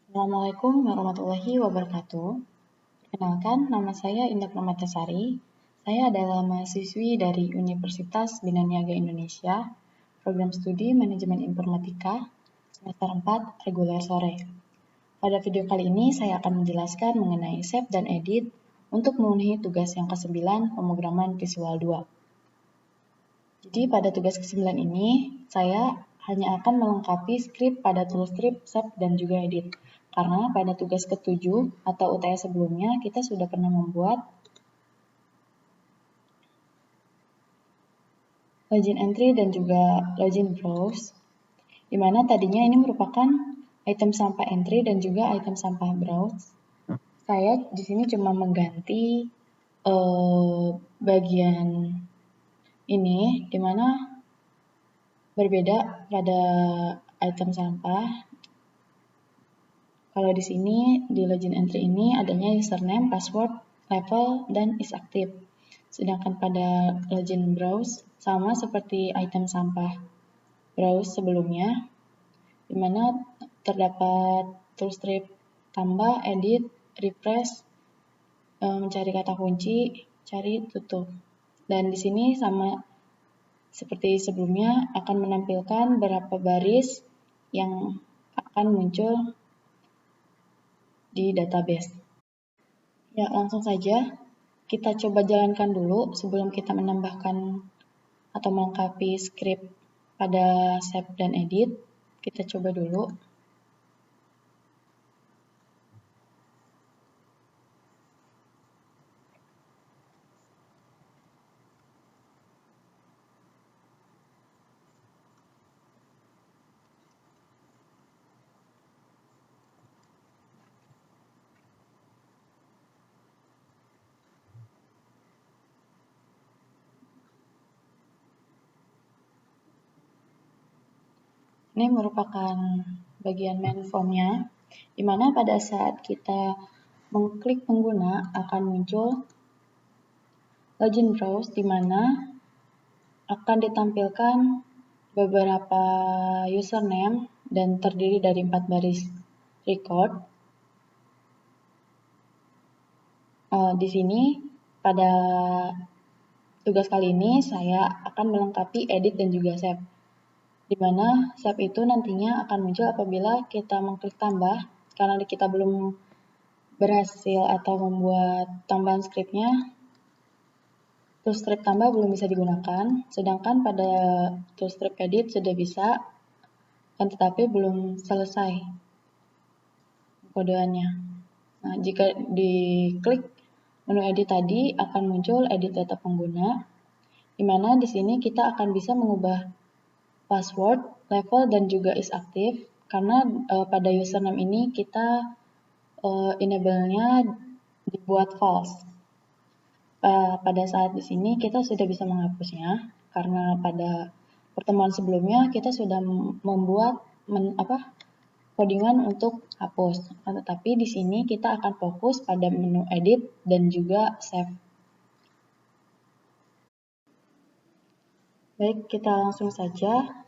Assalamualaikum warahmatullahi wabarakatuh. Perkenalkan, nama saya Indah Permatasari. Saya adalah mahasiswi dari Universitas Bina Niaga Indonesia, Program Studi Manajemen Informatika, semester 4, reguler sore. Pada video kali ini, saya akan menjelaskan mengenai save dan edit untuk memenuhi tugas yang ke-9, pemrograman visual 2. Jadi pada tugas ke-9 ini, saya hanya akan melengkapi skrip pada toolstrip, save, dan juga edit. Karena pada tugas ke-7 atau UTS sebelumnya, kita sudah pernah membuat login entry dan juga login browse, di mana tadinya ini merupakan item sampah entry dan juga item sampah browse. Saya di sini cuma mengganti bagian ini, di mana berbeda pada item sampah. Kalau di sini di login entry ini adanya username, password, level, dan is active. Sedangkan pada login browse sama seperti item sampah browse sebelumnya, di mana terdapat toolstrip tambah, edit, refresh, mencari kata kunci, cari, tutup. Dan di sini sama seperti sebelumnya akan menampilkan berapa baris yang akan muncul di database. Ya, langsung saja kita coba jalankan dulu sebelum kita menambahkan atau melengkapi skrip pada save dan edit. Kita coba dulu. Ini merupakan bagian main form-nya, di mana pada saat kita mengklik pengguna akan muncul login browse, di mana akan ditampilkan beberapa username dan terdiri dari 4 baris record. Di sini pada tugas kali ini saya akan melengkapi edit dan juga save, di mana save itu nantinya akan muncul apabila kita mengklik tambah, karena kita belum berhasil atau membuat tambahan skripnya, toolstrip tambah belum bisa digunakan, sedangkan pada toolstrip edit sudah bisa, kan tetapi belum selesai kodeannya. Nah, jika diklik menu edit tadi akan muncul edit data pengguna, di mana di sini kita akan bisa mengubah password, level, dan juga is active, karena pada username ini kita enable-nya dibuat false. Pada saat di sini kita sudah bisa menghapusnya, karena pada pertemuan sebelumnya kita sudah membuat codingan untuk hapus. Tetapi di sini kita akan fokus pada menu edit dan juga save. Baik, kita langsung saja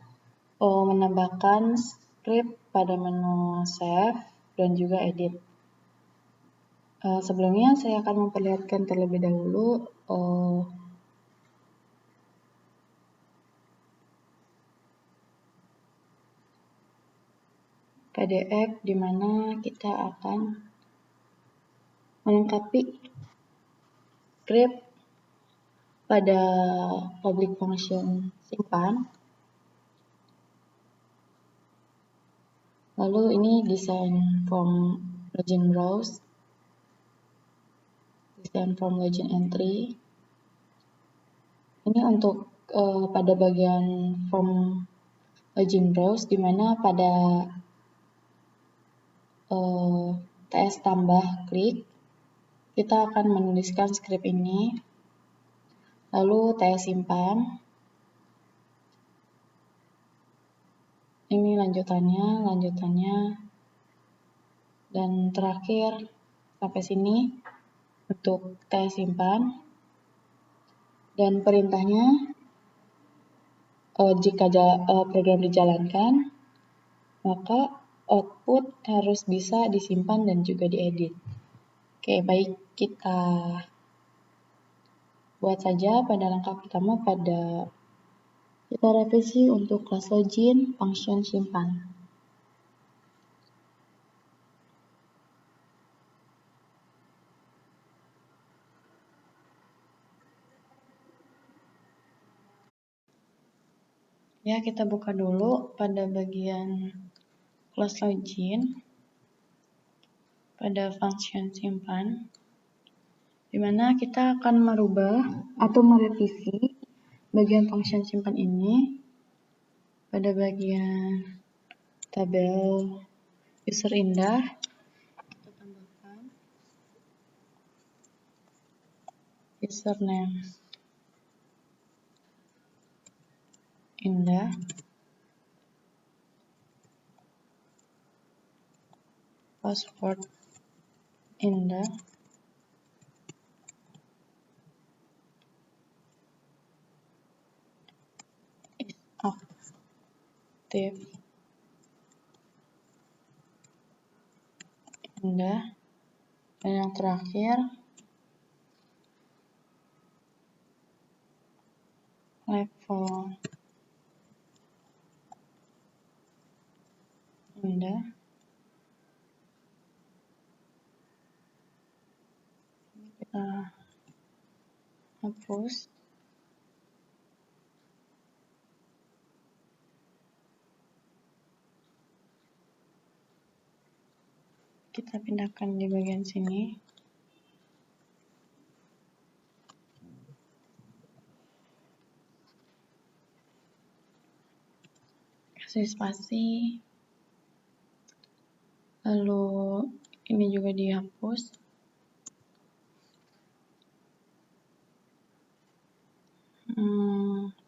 menambahkan skrip pada menu save dan juga edit. Sebelumnya saya akan memperlihatkan terlebih dahulu PDF di mana kita akan melengkapi skrip pada public function simpan. Lalu ini desain form login browse, desain form login entry. Ini untuk pada bagian form login browse, di mana pada TS tambah klik, kita akan menuliskan skrip ini, lalu TS simpan. Ini lanjutannya, dan terakhir sampai sini untuk TS simpan. Dan perintahnya, jika program dijalankan, maka output harus bisa disimpan dan juga diedit. Oke, baik, kita buat saja pada langkah pertama kita revisi untuk kelas login function simpan. Ya, kita buka dulu pada bagian class login, pada function simpan, di mana kita akan merubah atau merevisi bagian function simpan ini pada bagian tabel user indah. Kita tambahkan username indah, password indah, is aktif indah, dan yang terakhir level indah. Kita hapus. Kita pindahkan di bagian sini. Kasih spasi. Lalu ini juga dihapus.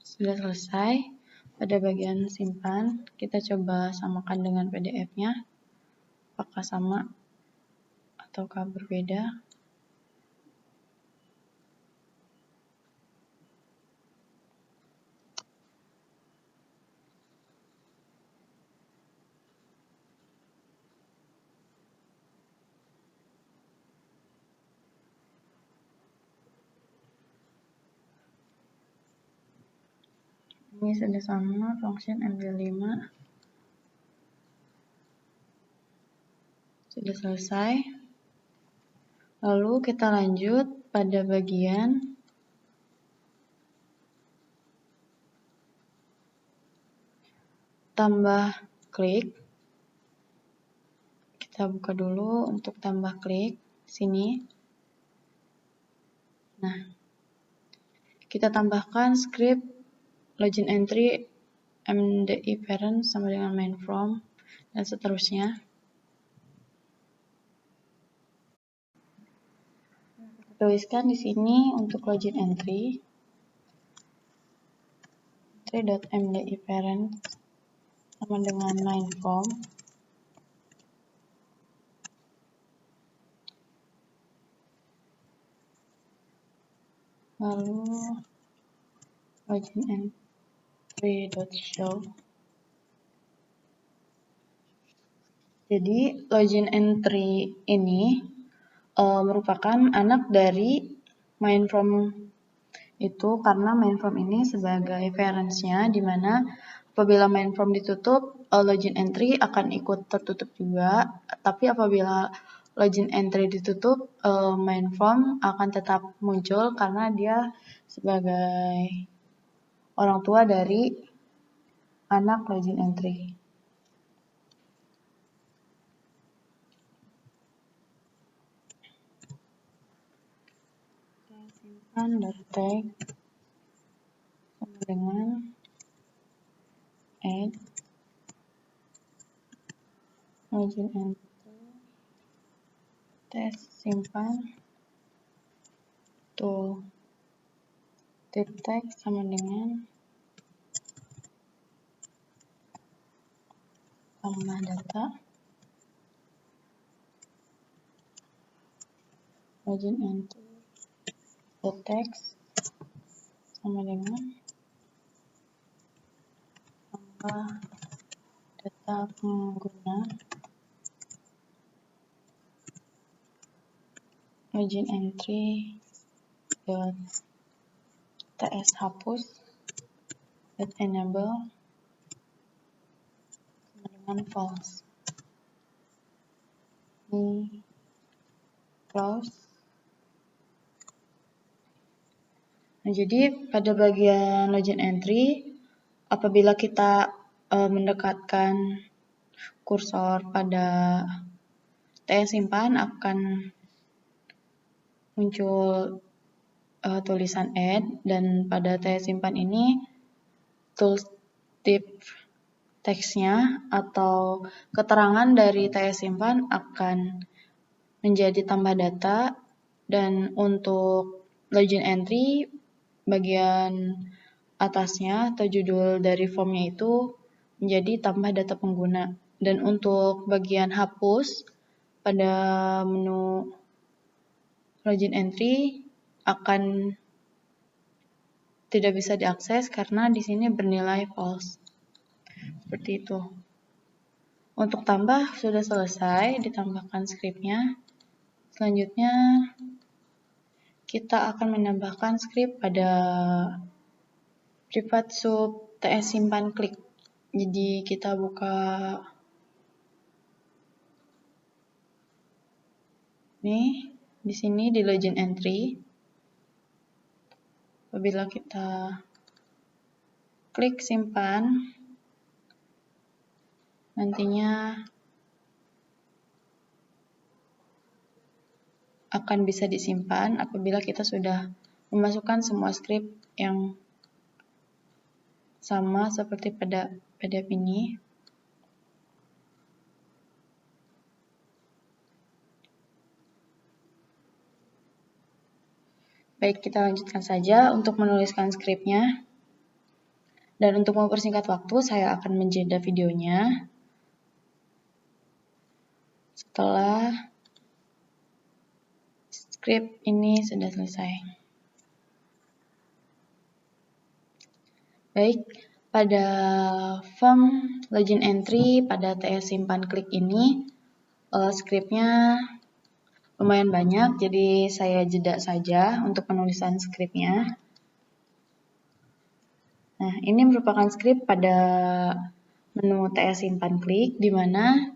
Sudah selesai. Pada bagian simpan, kita coba samakan dengan PDF-nya. Apakah sama ataukah berbeda? Ini sudah sama, function MD5 sudah selesai. Lalu kita lanjut pada bagian tambah klik. Kita buka dulu untuk tambah klik sini. Nah, kita tambahkan script login entry MDI parent sama dengan main from dan seterusnya. Tuliskan di sini untuk login entry entry.mdi parent sama dengan main from. Lalu login entry.show. Jadi login entry ini merupakan anak dari main from itu, karena main from ini sebagai parents-nya, di mana apabila main from ditutup, login entry akan ikut tertutup juga. Tapi apabila login entry ditutup, main from akan tetap muncul karena dia sebagai orang tua dari anak login entry. Simpan tag sama dengan add login entry tes simpan to tag sama dengan tambah data login entry text sama dengan tambah data pengguna login entry ts hapus enable dengan false. Ini close. Nah, jadi pada bagian login entry, apabila kita mendekatkan kursor pada TS simpan akan muncul tulisan add, dan pada TS simpan ini tooltip teksnya atau keterangan dari TS simpan akan menjadi tambah data, dan untuk login entry bagian atasnya atau judul dari formnya itu menjadi tambah data pengguna. Dan untuk bagian hapus pada menu login entry akan tidak bisa diakses karena di sini bernilai false. Seperti itu. Untuk tambah sudah selesai, ditambahkan skripnya. Selanjutnya kita akan menambahkan skrip pada privat sub TS simpan klik. Jadi kita buka nih di sini di login entry. Apabila kita klik simpan, nantinya akan bisa disimpan apabila kita sudah memasukkan semua skrip yang sama seperti pada PDF ini. Baik, kita lanjutkan saja untuk menuliskan skripnya. Dan untuk mempersingkat waktu, saya akan menjeda videonya setelah skrip ini sudah selesai. Baik, pada form login entry pada TS simpan klik ini, skripnya lumayan banyak, jadi saya jeda saja untuk penulisan skripnya. Nah, ini merupakan skrip pada menu TS simpan klik, di mana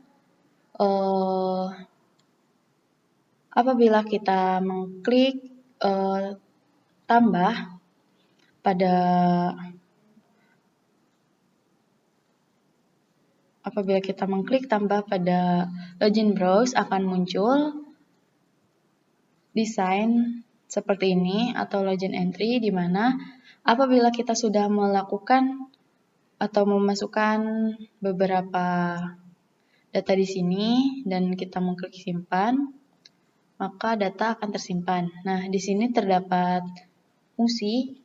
apabila kita mengklik tambah pada login browse akan muncul desain seperti ini atau login entry, di mana apabila kita sudah melakukan atau memasukkan beberapa data di sini dan kita mengklik simpan, maka data akan tersimpan. Nah, di sini terdapat fungsi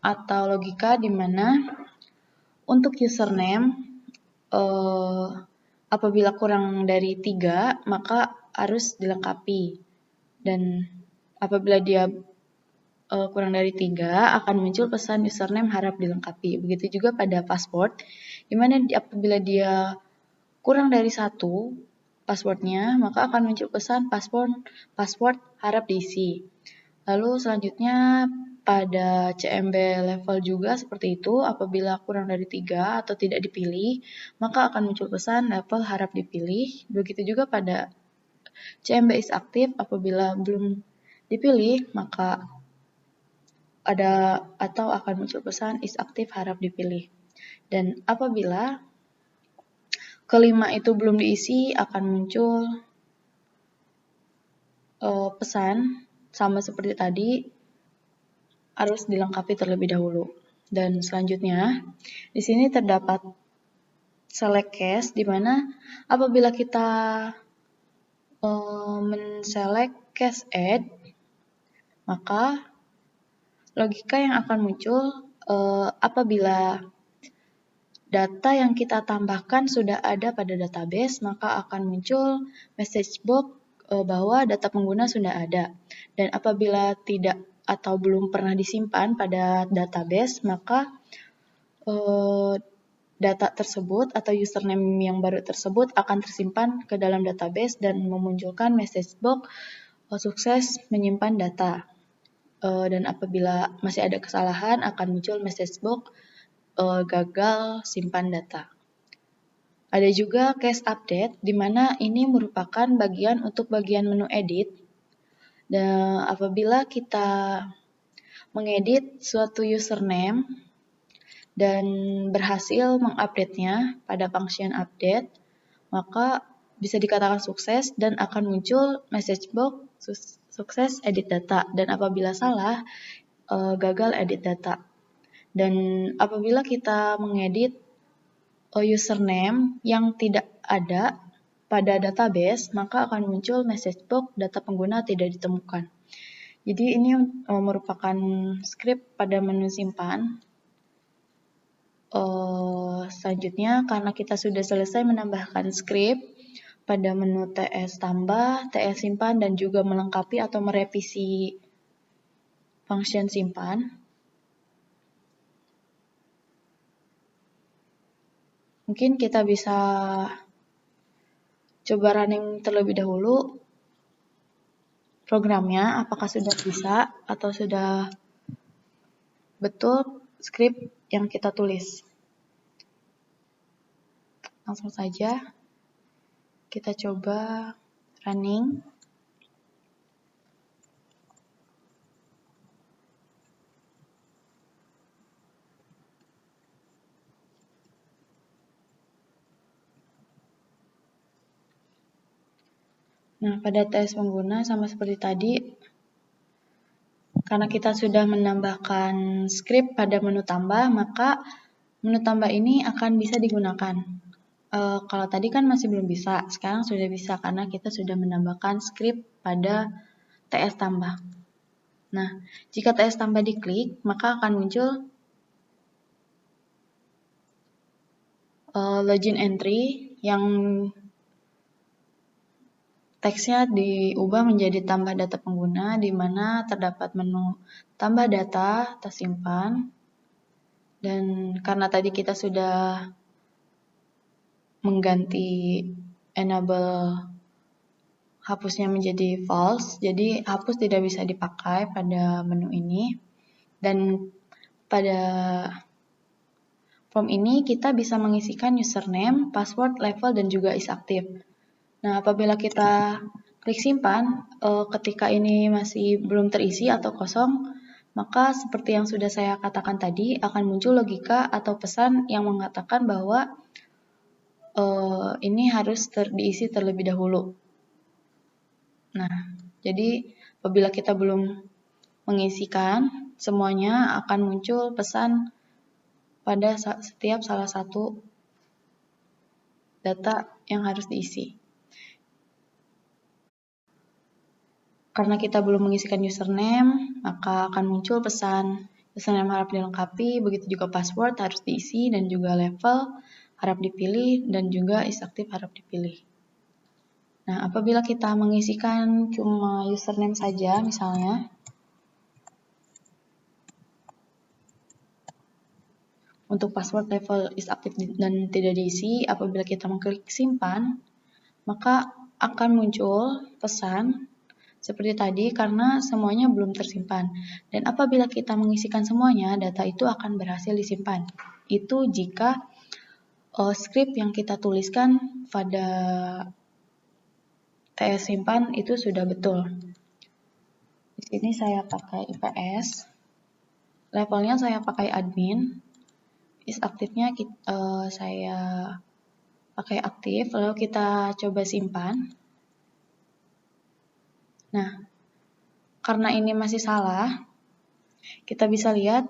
atau logika di mana untuk username apabila kurang dari 3 maka harus dilengkapi, dan apabila dia kurang dari 3 akan muncul pesan username harap dilengkapi. Begitu juga pada password, di mana apabila dia kurang dari 1 passwordnya, maka akan muncul pesan password harap diisi. Lalu selanjutnya pada CMB level juga seperti itu, apabila kurang dari 3 atau tidak dipilih, maka akan muncul pesan level harap dipilih. Begitu juga pada CMB is aktif, apabila belum dipilih, maka akan muncul pesan is aktif harap dipilih. Dan apabila kelima itu belum diisi, akan muncul pesan sama seperti tadi, harus dilengkapi terlebih dahulu. Dan selanjutnya, di sini terdapat select case, di mana apabila kita men-select case add, maka logika yang akan muncul apabila data yang kita tambahkan sudah ada pada database, maka akan muncul message box bahwa data pengguna sudah ada. Dan apabila tidak atau belum pernah disimpan pada database, maka data tersebut atau username yang baru tersebut akan tersimpan ke dalam database dan memunculkan message box sukses menyimpan data. Dan apabila masih ada kesalahan akan muncul message box gagal simpan data. Ada juga case update di mana ini merupakan bagian menu edit. Dan apabila kita mengedit suatu username dan berhasil mengupdate-nya pada function update, maka bisa dikatakan sukses dan akan muncul message box sukses edit data. Dan apabila salah, gagal edit data. Dan apabila kita mengedit username yang tidak ada pada database, maka akan muncul message box data pengguna tidak ditemukan. Jadi ini merupakan script pada menu simpan. Selanjutnya, karena kita sudah selesai menambahkan script pada menu TS tambah, TS simpan, dan juga melengkapi atau merevisi function simpan, mungkin kita bisa coba running terlebih dahulu programnya, apakah sudah bisa atau sudah betul script yang kita tulis. Langsung saja kita coba running. Nah, pada tes pengguna sama seperti tadi, karena kita sudah menambahkan script pada menu tambah, maka menu tambah ini akan bisa digunakan. Kalau tadi kan masih belum bisa, sekarang sudah bisa karena kita sudah menambahkan script pada TS tambah. Nah, jika TS tambah diklik, maka akan muncul login entry yang teksnya diubah menjadi tambah data pengguna, di mana terdapat menu tambah data tersimpan. Dan karena tadi kita sudah mengganti enable hapusnya menjadi false, jadi hapus tidak bisa dipakai pada menu ini. Dan pada form ini kita bisa mengisikan username, password, level, dan juga is aktif. Nah, apabila kita klik simpan, ketika ini masih belum terisi atau kosong, maka seperti yang sudah saya katakan tadi, akan muncul logika atau pesan yang mengatakan bahwa ini harus diisi terlebih dahulu. Nah, jadi apabila kita belum mengisikan semuanya, akan muncul pesan pada setiap salah satu data yang harus diisi. Karena kita belum mengisikan username, maka akan muncul pesan username harap dilengkapi, begitu juga password harus diisi, dan juga level harap dipilih, dan juga is aktif harap dipilih. Nah, apabila kita mengisikan cuma username saja, misalnya, untuk password, level, is aktif, dan tidak diisi, apabila kita mengklik simpan, maka akan muncul pesan seperti tadi karena semuanya belum tersimpan. Dan apabila kita mengisikan semuanya, data itu akan berhasil disimpan. Itu jika script yang kita tuliskan pada TS simpan itu sudah betul. Di sini saya pakai IPS, levelnya saya pakai admin, is aktifnya saya pakai aktif, lalu kita coba simpan. Nah, karena ini masih salah, kita bisa lihat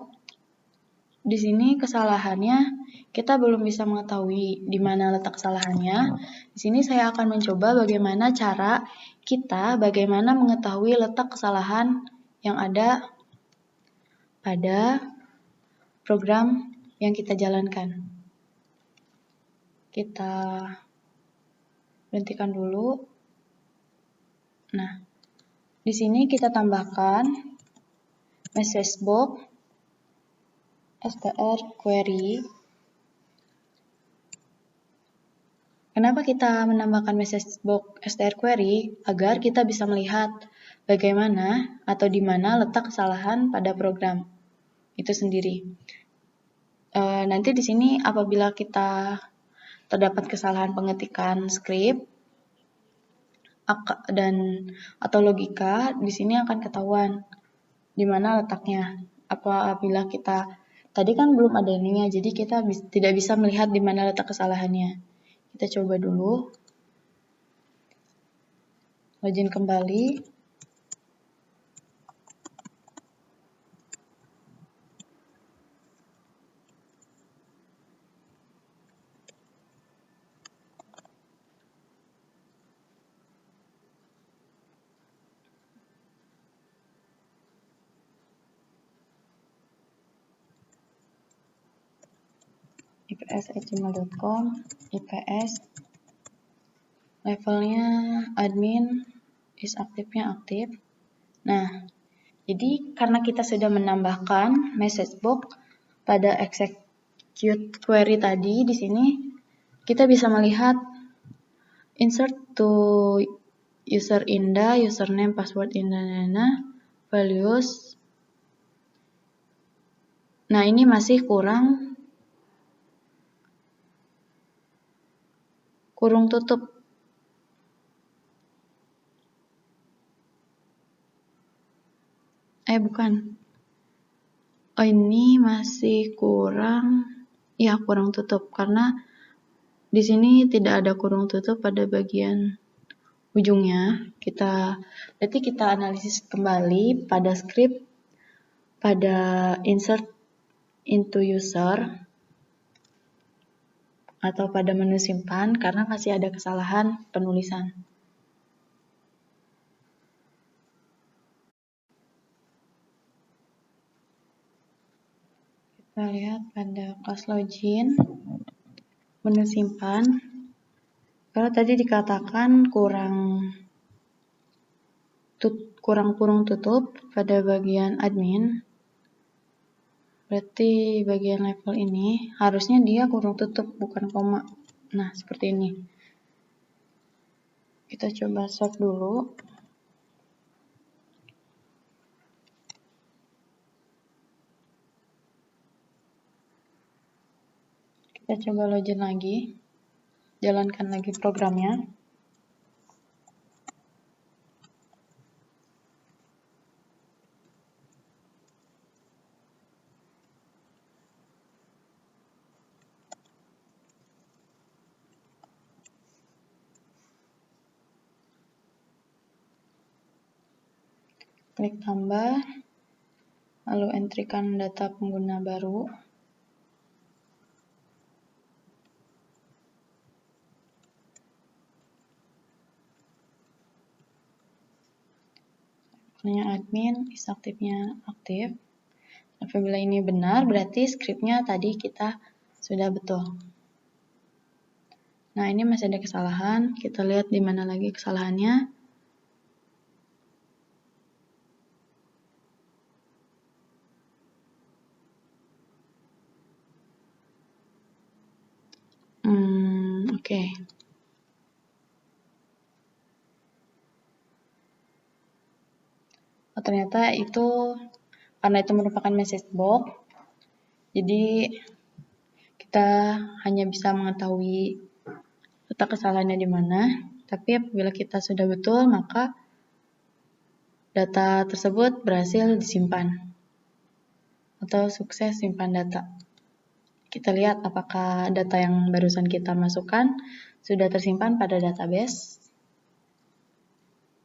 di sini kesalahannya kita belum bisa mengetahui di mana letak kesalahannya. Di sini saya akan mencoba bagaimana cara kita mengetahui letak kesalahan yang ada pada program yang kita jalankan. Kita berhentikan dulu. Nah, di sini kita tambahkan message box str query. Kenapa kita menambahkan message box str query? Agar kita bisa melihat bagaimana atau di mana letak kesalahan pada program itu sendiri. Nanti di sini apabila kita terdapat kesalahan pengetikan skrip atau logika, di sini akan ketahuan di mana letaknya. Apabila kita tadi kan belum ada ininya, jadi kita tidak bisa melihat di mana letak kesalahannya. Kita coba dulu. Login kembali. ips@gmail.com, ips, levelnya admin, is aktifnya aktif. Nah, jadi karena kita sudah menambahkan message box pada execute query tadi, di sini kita bisa melihat insert to user inda, username, password inda, values. Nah, ini masih kurung tutup. Bukan. Oh, ini masih kurang tutup karena di sini tidak ada kurung tutup pada bagian ujungnya. Berarti kita analisis kembali pada script, pada insert into user atau pada menu simpan karena masih ada kesalahan penulisan. Kita lihat pada kelas login, menu simpan. Kalau tadi dikatakan kurang kurung tutup pada bagian admin, berarti bagian level ini harusnya dia kurung tutup bukan koma. Nah, seperti ini. Kita coba sort dulu. Kita coba login lagi. Jalankan lagi programnya. Klik tambah, lalu entrikan data pengguna baru. Levelnya admin, is aktifnya aktif. Apabila ini benar, berarti skripnya tadi kita sudah betul. Nah, ini masih ada kesalahan. Kita lihat di mana lagi kesalahannya. Oke. Oh, ternyata karena itu merupakan message box, jadi kita hanya bisa mengetahui letak kesalahannya di mana. Tapi apabila kita sudah betul, maka data tersebut berhasil disimpan atau sukses simpan data. Kita lihat apakah data yang barusan kita masukkan sudah tersimpan pada database.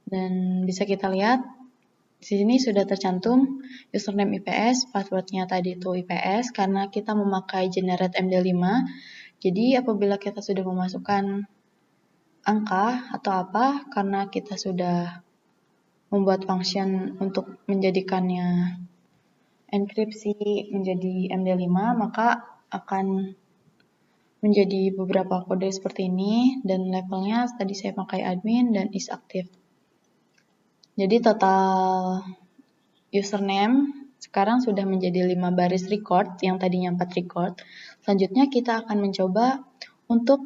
Dan bisa kita lihat di sini sudah tercantum username IPS, passwordnya tadi itu IPS karena kita memakai generate MD5. Jadi apabila kita sudah memasukkan angka atau apa, karena kita sudah membuat function untuk menjadikannya enkripsi menjadi MD5, maka akan menjadi beberapa kode seperti ini dan levelnya tadi saya pakai admin dan is aktif. Jadi total username sekarang sudah menjadi 5 baris record yang tadinya 4 record. Selanjutnya kita akan mencoba untuk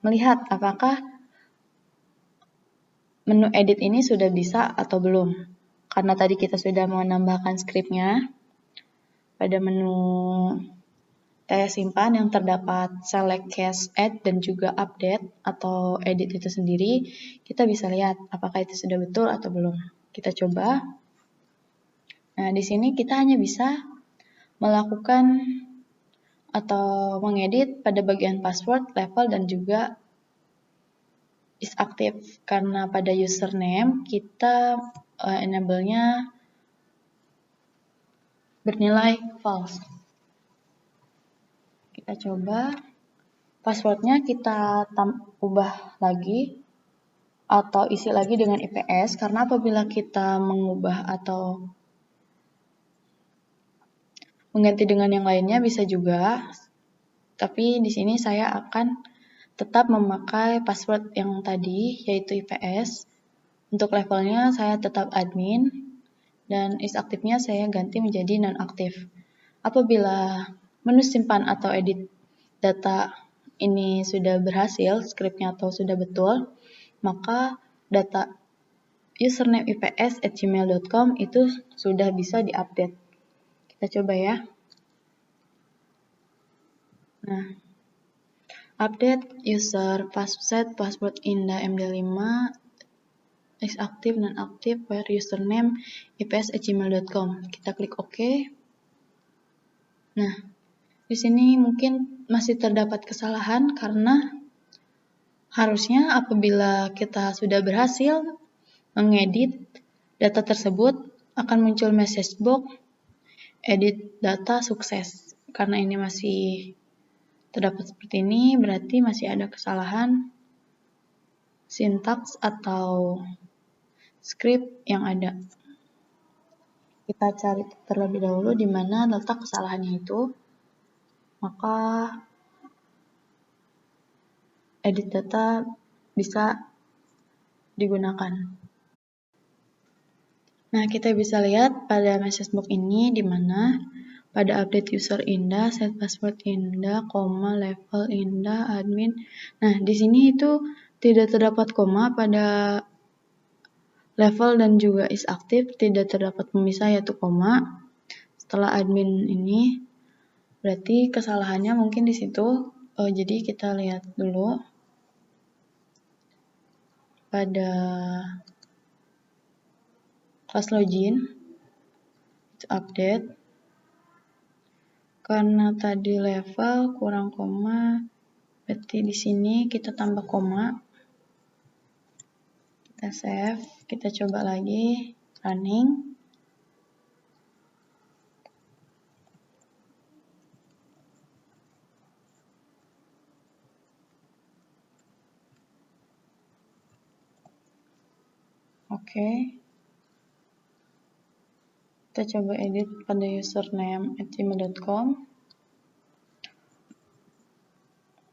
melihat apakah menu edit ini sudah bisa atau belum. Karena tadi kita sudah menambahkan skripnya, pada menu saya simpan yang terdapat select cache add dan juga update atau edit itu sendiri, kita bisa lihat apakah itu sudah betul atau belum. Kita coba. Nah, di sini kita hanya bisa melakukan atau mengedit pada bagian password, level, dan juga is active. Karena pada username kita enable-nya bernilai false. Kita coba. Passwordnya kita ubah lagi atau isi lagi dengan IPS, karena apabila kita mengubah atau mengganti dengan yang lainnya bisa juga. Tapi di sini saya akan tetap memakai password yang tadi, yaitu IPS. Untuk levelnya saya tetap admin dan is aktifnya saya ganti menjadi non-aktif. Apabila menu simpan atau edit data ini sudah berhasil, skripnya atau sudah betul, maka data username ips@gmail.com itu sudah bisa diupdate. Kita coba ya. Nah, update user set password Indah MD5 is aktif dan aktif where username ips@gmail.com. Kita klik OK. Nah, di sini mungkin masih terdapat kesalahan karena harusnya apabila kita sudah berhasil mengedit data tersebut akan muncul message box edit data sukses. Karena ini masih terdapat seperti ini, berarti masih ada kesalahan sintaks atau script yang ada. Kita cari terlebih dahulu di mana letak kesalahannya itu. Maka edit data bisa digunakan. Nah, kita bisa lihat pada message box ini di mana pada update user Indah, set password Indah, koma, level Indah, admin. Nah, di sini itu tidak terdapat koma pada level dan juga is aktif, tidak terdapat pemisah yaitu koma. Setelah admin ini, berarti kesalahannya mungkin di situ. Jadi kita lihat dulu pada kelas login itu update. Karena tadi level kurang koma, berarti di sini kita tambah koma. Kita save, kita coba lagi running. Oke. Kita coba edit pada username @gmail.com.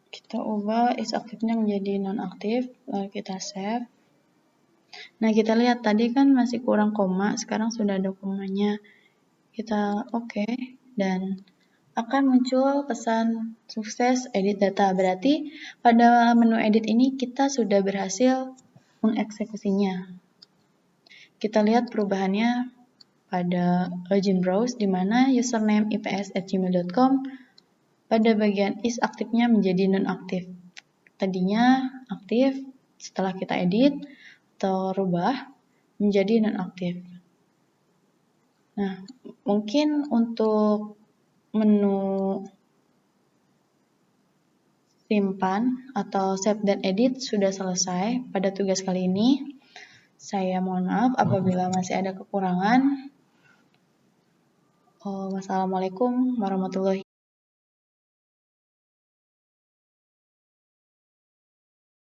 Kita ubah is aktifnya menjadi non-aktif, lalu kita save. Nah, kita lihat tadi kan masih kurang koma, sekarang sudah ada komanya. Kita oke, dan akan muncul pesan sukses edit data. Berarti pada menu edit ini kita sudah berhasil mengeksekusinya. Kita lihat perubahannya pada login browse di mana username ips@gmail.com pada bagian is aktifnya menjadi non-aktif. Tadinya aktif, setelah kita edit atau rubah menjadi non-aktif. Nah, mungkin untuk menu simpan atau save dan edit sudah selesai pada tugas kali ini. Saya mohon maaf apabila masih ada kekurangan. Wassalamualaikum warahmatullahi